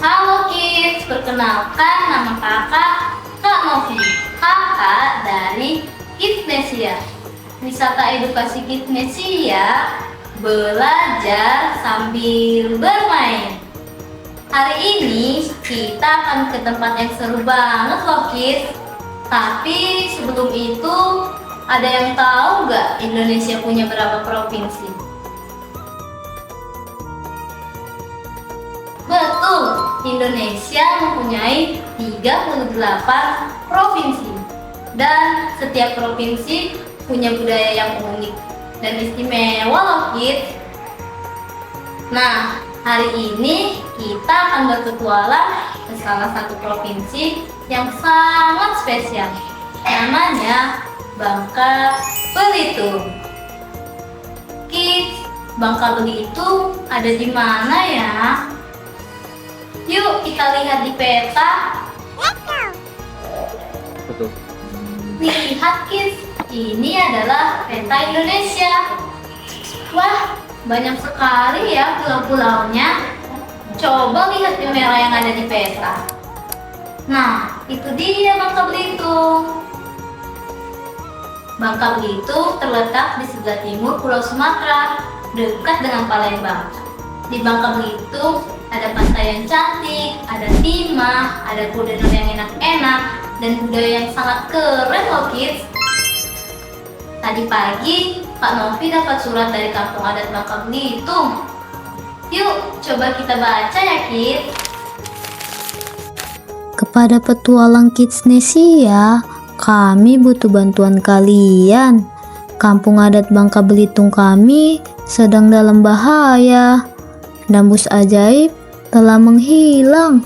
Halo kids, perkenalkan nama kakak Kak Novi. Kakak dari Kidsnesia. Wisata edukasi Kidsnesia, belajar sambil bermain. Hari ini kita akan ke tempat yang seru banget loh kids. Tapi sebelum itu, ada yang tahu nggak Indonesia punya berapa provinsi? Betul, Indonesia mempunyai 38 provinsi. Dan setiap provinsi punya budaya yang unik dan istimewa loh kids. Nah, hari ini kita akan berpetualang ke salah satu provinsi yang sangat spesial. Namanya Bangka Belitung. Kids, Bangka Belitung ada di mana ya? Yuk kita lihat di peta. Betul. Lihat kids, ini adalah peta Indonesia. Wah, banyak sekali ya pulau-pulaunya. Coba lihat di merah yang ada di peta. Nah, itu dia Bangka Belitung. Bangka Belitung terletak di sebelah timur Pulau Sumatera, dekat dengan Palembang. Di Bangka Belitung ada pantai yang cantik, ada timah, ada kuliner yang enak-enak, dan budaya yang sangat keren loh kids. Tadi pagi, Pak Novi dapat surat dari Kampung Adat Bangka Belitung. Yuk, coba kita baca ya kids. Kepada petualang Kidsnesia, kami butuh bantuan kalian. Kampung adat Bangka Belitung kami sedang dalam bahaya. Dambus ajaib telah menghilang.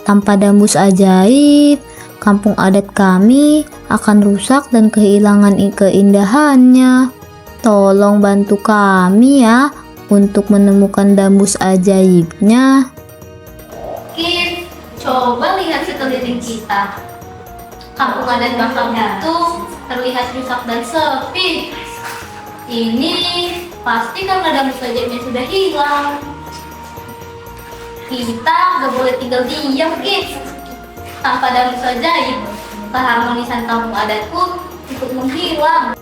Tanpa dambus ajaib, kampung adat kami akan rusak dan kehilangan keindahannya. Tolong bantu kami ya untuk menemukan dambus ajaibnya. Kids, coba lihat sekeliling kita. Kampung adat Bangka Belitung terlihat rusak dan sepi. Ini pasti karena dambus ajaibnya sudah hilang. Kita gak boleh tinggal diam kids. Tanpa dambus ajaib, keharmonisan kampung adat pun ikut menghilang.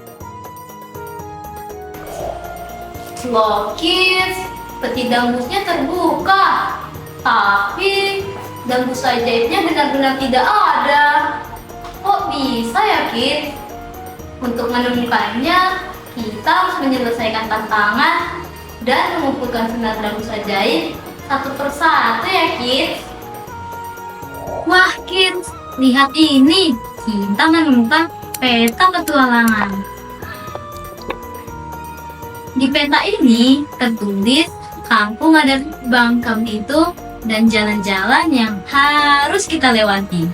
Loh kids, peti dambusnya terbuka, tapi dambus ajaibnya benar-benar tidak ada. Kok bisa ya kids? Untuk menemukannya, kita harus menyelesaikan tantangan dan mengumpulkan senar dambus ajaib satu persatu ya kids. Wah kids, lihat ini, kita menemukan peta petualangan. Di peta ini tertulis kampung adat Bangka Belitung dan jalan-jalan yang harus kita lewati.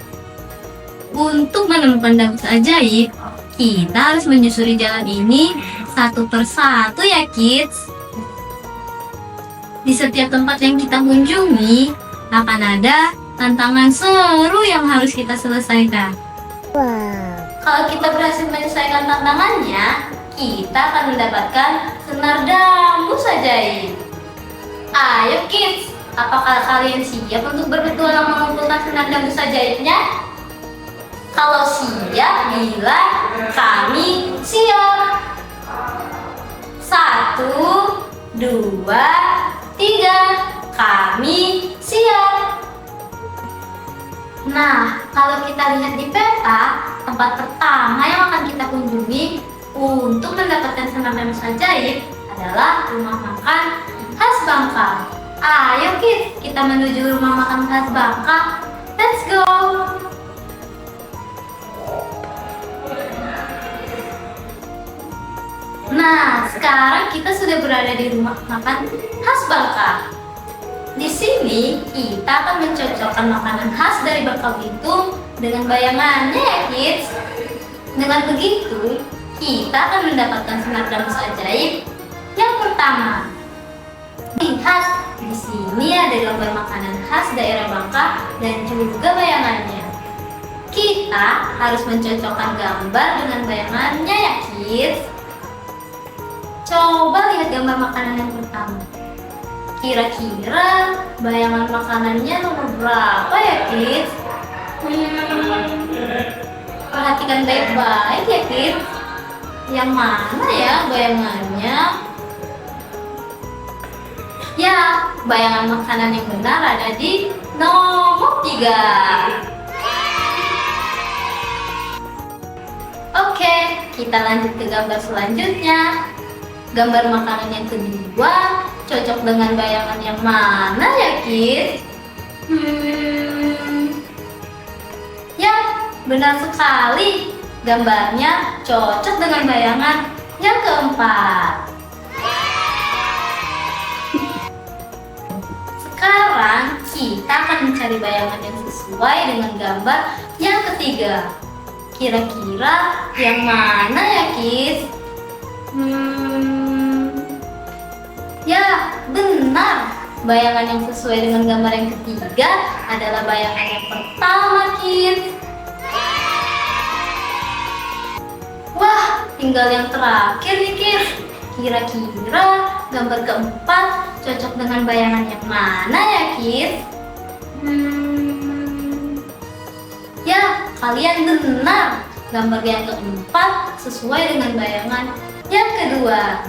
Untuk menemukan dambus ajaib, kita harus menyusuri jalan ini satu persatu ya kids. Di setiap tempat yang kita kunjungi akan ada tantangan seru yang harus kita selesaikan. Kalau kita berhasil menyelesaikan tantangannya, kita akan mendapatkan senar dambus ajaib. Ayo kids, apakah kalian siap untuk berpetualang mengumpulkan senar dambus ajaibnya? Kalau siap, bilang kami siap. 1, 2, 3, kami siap. Nah, kalau kita lihat di peta, tempat pertama yang akan kita kunjungi untuk mendapatkan senar dambus ajaib adalah rumah makan khas Bangka. Ayo kids, kita menuju rumah makan khas Bangka. Let's go! Nah, sekarang kita sudah berada di rumah makan khas Bangka. Di sini kita akan mencocokkan makanan khas dari Bangka Belitung dengan bayangannya ya kids. Dengan begitu, kita akan mendapatkan senar dambus ajaib yang pertama. Lihat, di sini ada gambar makanan khas daerah Bangka dan juga bayangannya. Kita harus mencocokkan gambar dengan bayangannya ya kids. Coba lihat gambar makanan yang pertama. Kira-kira bayangan makanannya nomor berapa ya, Kids? Perhatikan baik-baik ya, Kids. Yang mana ya bayangannya? Ya, bayangan makanan yang benar ada di nomor 3. Oke, kita lanjut ke gambar selanjutnya. Gambar makanan yang kedua cocok dengan bayangan yang mana ya, Kids? Ya, benar sekali. Gambarnya cocok dengan bayangan yang keempat. Sekarang kita akan mencari bayangan yang sesuai dengan gambar yang ketiga. Kira-kira yang mana ya, Kids? Ya, benar. Bayangan yang sesuai dengan gambar yang ketiga adalah bayangan yang pertama, Kids. Wah, tinggal yang terakhir nih, Kids. Kira-kira gambar keempat cocok dengan bayangan yang mana ya, Kids? Ya, kalian benar. Gambar yang keempat sesuai dengan bayangan yang kedua.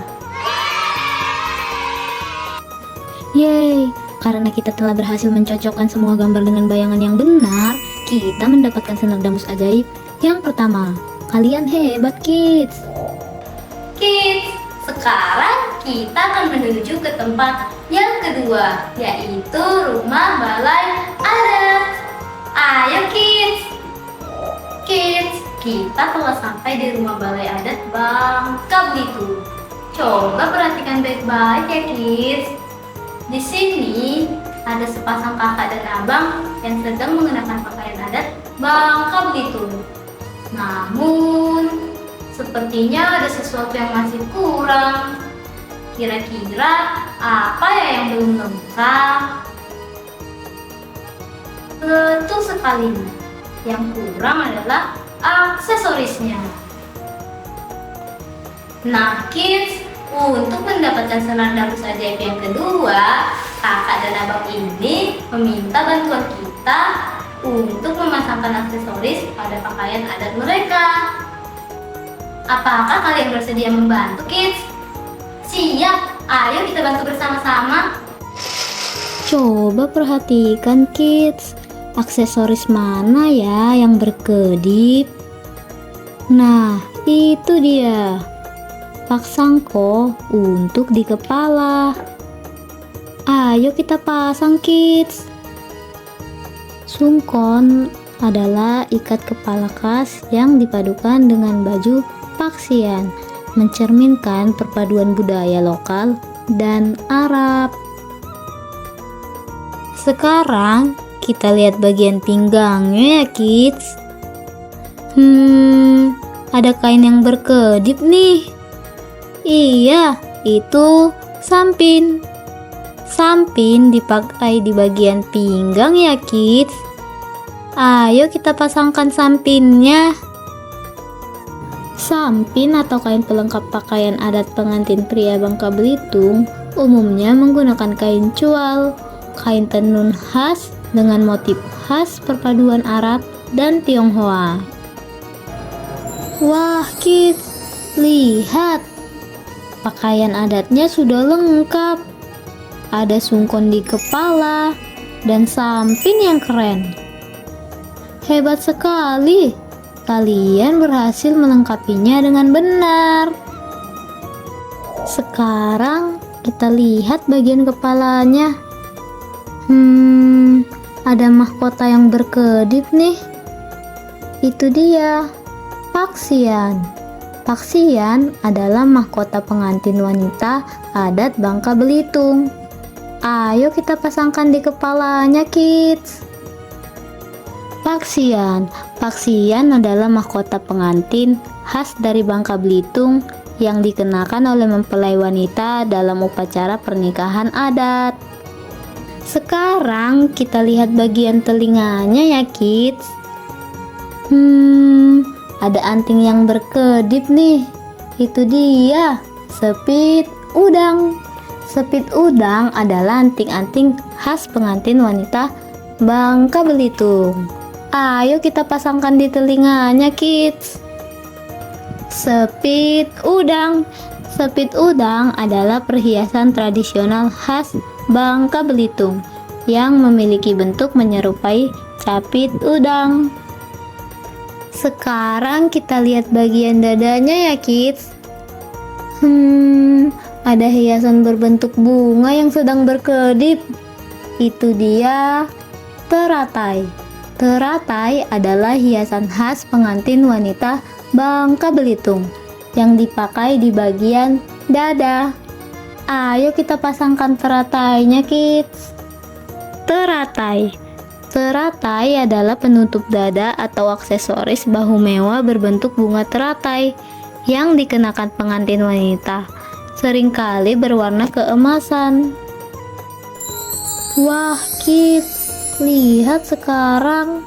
Yeay, karena kita telah berhasil mencocokkan semua gambar dengan bayangan yang benar, kita mendapatkan senar dambus ajaib yang pertama. Kalian hebat, Kids. Kids, sekarang kita akan menuju ke tempat yang kedua, yaitu rumah balai adat. Ayo, Kids. Kids, kita telah sampai di rumah balai adat Bangka Belitung. Coba perhatikan baik-baik ya, Kids. Di sini ada sepasang kakak dan abang yang sedang mengenakan pakaian adat Bangka Belitung. Namun, sepertinya ada sesuatu yang masih kurang. Kira-kira apa ya yang belum lengkap? Betul sekali. Yang kurang adalah aksesorisnya. Nah, Kids, untuk mendapatkan senar dambus ajaib yang kedua, kakak dan abang ini meminta bantuan kita untuk memasangkan aksesoris pada pakaian adat mereka. Apakah kalian bersedia membantu, Kids? Siap, ayo kita bantu bersama-sama. Coba perhatikan, Kids. Aksesoris mana ya yang berkedip? Nah, itu dia. Pak Sangko untuk di kepala. Ayo kita pasang, Kids. Sungkon adalah ikat kepala khas yang dipadukan dengan baju paksian, mencerminkan perpaduan budaya lokal dan Arab. Sekarang kita lihat bagian pinggangnya ya, Kids. Ada kain yang berkedip nih. Iya, itu sampin. Sampin dipakai di bagian pinggang ya, Kids. Ayo kita pasangkan sampinnya. Sampin atau kain pelengkap pakaian adat pengantin pria Bangka Belitung umumnya menggunakan kain cual, kain tenun khas dengan motif khas perpaduan Arab dan Tionghoa. Wah, Kids, lihat. Pakaian adatnya sudah lengkap. Ada sungkon di kepala dan sampin yang keren. Hebat sekali. Kalian berhasil melengkapinya dengan benar. Sekarang kita lihat bagian kepalanya. Ada mahkota yang berkedip nih. Itu dia, paksian. Paksian adalah mahkota pengantin wanita adat Bangka Belitung. Ayo kita pasangkan di kepalanya, Kids. Paksian. Paksian adalah mahkota pengantin khas dari Bangka Belitung yang dikenakan oleh mempelai wanita dalam upacara pernikahan adat. Sekarang kita lihat bagian telinganya ya, Kids. Ada anting yang berkedip nih. Itu dia, sepit udang. Sepit udang adalah anting-anting khas pengantin wanita Bangka Belitung. Ayo kita pasangkan di telinganya, kids. Sepit udang. Sepit udang adalah perhiasan tradisional khas Bangka Belitung yang memiliki bentuk menyerupai capit udang. Sekarang kita lihat bagian dadanya ya, kids. Ada hiasan berbentuk bunga yang sedang berkedip. Itu dia teratai. Teratai adalah hiasan khas pengantin wanita Bangka Belitung yang dipakai di bagian dada. Ayo kita pasangkan teratainya, kids. Teratai. Teratai adalah penutup dada atau aksesoris bahu mewah berbentuk bunga teratai yang dikenakan pengantin wanita, seringkali berwarna keemasan. Wah, kids, lihat sekarang.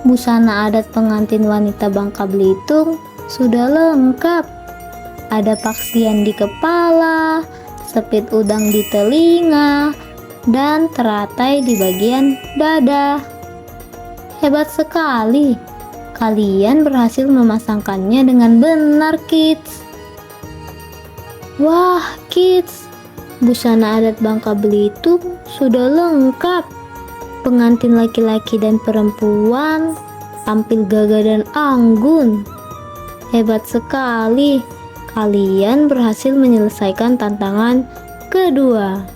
Busana adat pengantin wanita Bangka Belitung sudah lengkap. Ada paksian di kepala, sepit udang di telinga, dan teratai di bagian dada. Hebat sekali. Kalian berhasil memasangkannya dengan benar, kids. Wah, kids, busana adat Bangka Belitung sudah lengkap. Pengantin laki-laki dan perempuan tampil gagah dan anggun. Hebat sekali. Kalian berhasil menyelesaikan tantangan kedua.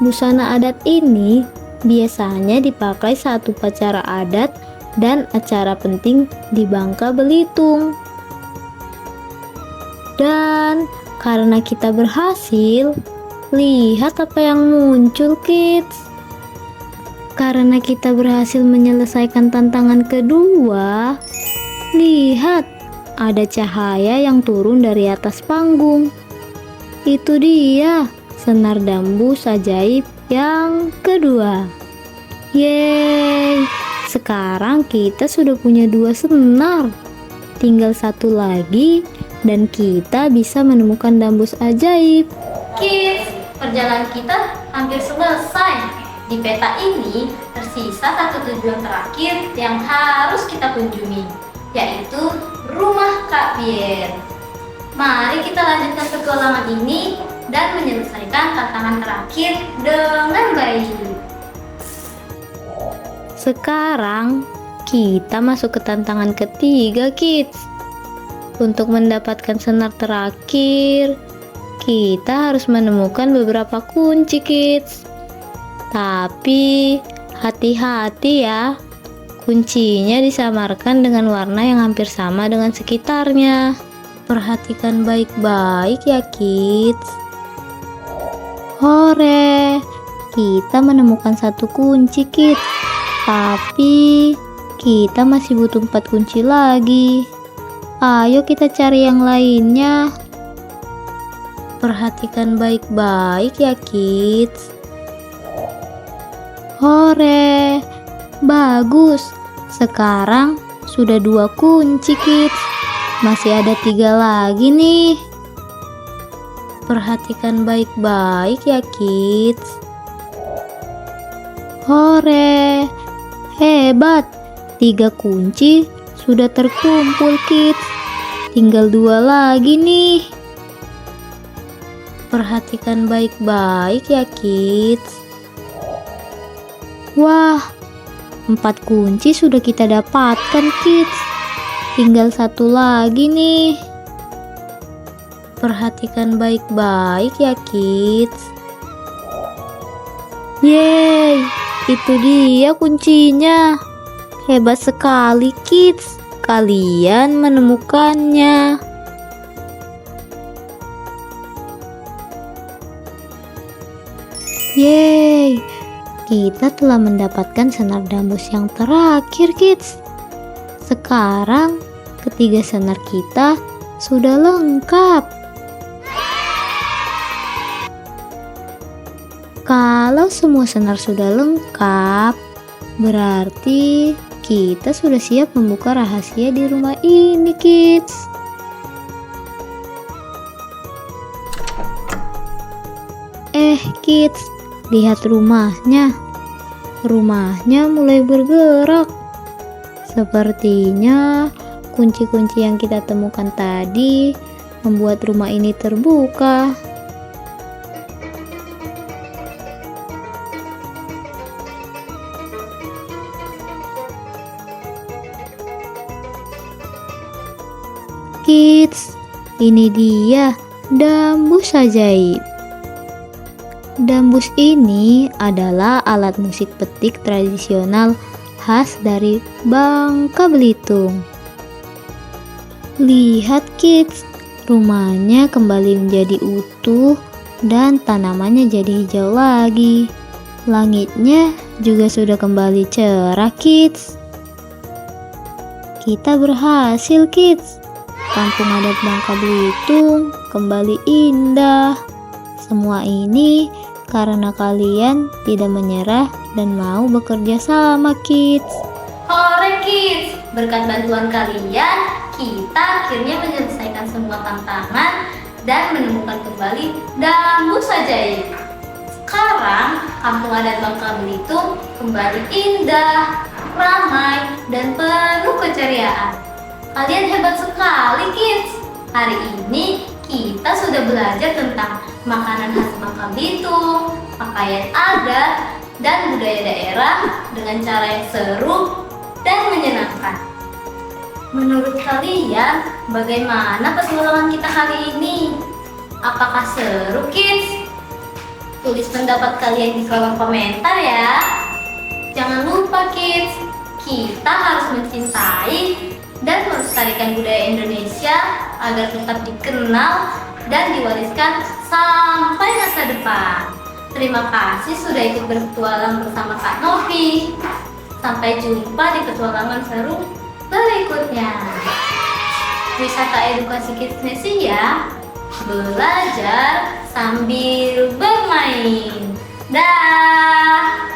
Busana adat ini biasanya dipakai saat upacara adat dan acara penting di Bangka Belitung. Dan karena kita berhasil, lihat apa yang muncul, kids. Karena kita berhasil menyelesaikan tantangan kedua, lihat ada cahaya yang turun dari atas panggung. Itu dia senar dambus ajaib yang kedua. Yeay, sekarang kita sudah punya 2 senar. Tinggal 1 lagi dan kita bisa menemukan dambus ajaib. Kids, perjalanan kita hampir selesai. Di peta ini tersisa 1 tujuan terakhir yang harus kita kunjungi, yaitu rumah Kak Bier. Mari kita lanjutkan petualangan ini dan menyelesaikan tantangan terakhir dengan baik. Sekarang kita masuk ke tantangan ketiga, kids. Untuk mendapatkan senar terakhir, kita harus menemukan beberapa kunci, kids. Tapi hati-hati ya, kuncinya disamarkan dengan warna yang hampir sama dengan sekitarnya. Perhatikan baik-baik ya, kids. Hore, kita menemukan 1 kunci, kids. Tapi kita masih butuh 4 kunci lagi. Ayo kita cari yang lainnya. Perhatikan baik-baik ya, kids. Hore, bagus. Sekarang sudah 2 kunci, kids. Masih ada 3 lagi nih. Perhatikan baik-baik ya, kids. Hore, hebat. 3 kunci sudah terkumpul, kids. Tinggal 2 lagi nih. Perhatikan baik-baik ya, kids. Wah, 4 kunci sudah kita dapatkan, kids. Tinggal 1 lagi nih. Perhatikan baik-baik ya, kids. Yeay, itu dia kuncinya. Hebat sekali, kids. Kalian menemukannya. Yeay, kita telah mendapatkan senar dambus yang terakhir, kids. Sekarang ketiga senar kita sudah lengkap. Kalau semua senar sudah lengkap, berarti kita sudah siap membuka rahasia di rumah ini, kids. kids, lihat rumahnya. Rumahnya mulai bergerak. Sepertinya kunci-kunci yang kita temukan tadi membuat rumah ini terbuka. Kids, ini dia dambus ajaib. Dambus ini adalah alat musik petik tradisional khas dari Bangka Belitung. Lihat kids, rumahnya kembali menjadi utuh dan tanamannya jadi hijau lagi. Langitnya juga sudah kembali cerah kids. Kita berhasil kids. Kampung adat Bangka Belitung kembali indah. Semua ini karena kalian tidak menyerah dan mau bekerja sama kids. Hore kids, berkat bantuan kalian, kita akhirnya menyelesaikan semua tantangan dan menemukan kembali dambus ajaib. Sekarang, kampung adat Bangka Belitung kembali indah, ramai, dan penuh keceriaan. Kalian hebat sekali kids. Hari ini kita sudah belajar tentang makanan khas Bangka Belitung, pakaian adat, dan budaya daerah dengan cara yang seru dan menyenangkan. Menurut kalian, bagaimana petualangan kita hari ini? Apakah seru kids? Tulis pendapat kalian di kolom komentar ya. Jangan lupa kids, kita harus mencintai dan melestarikan budaya Indonesia agar tetap dikenal dan diwariskan sampai masa depan. Terima kasih sudah ikut berpetualang bersama Kak Novi. Sampai jumpa di petualangan seru berikutnya. Wisata edukasi Kids Nesia, belajar sambil bermain. Dah.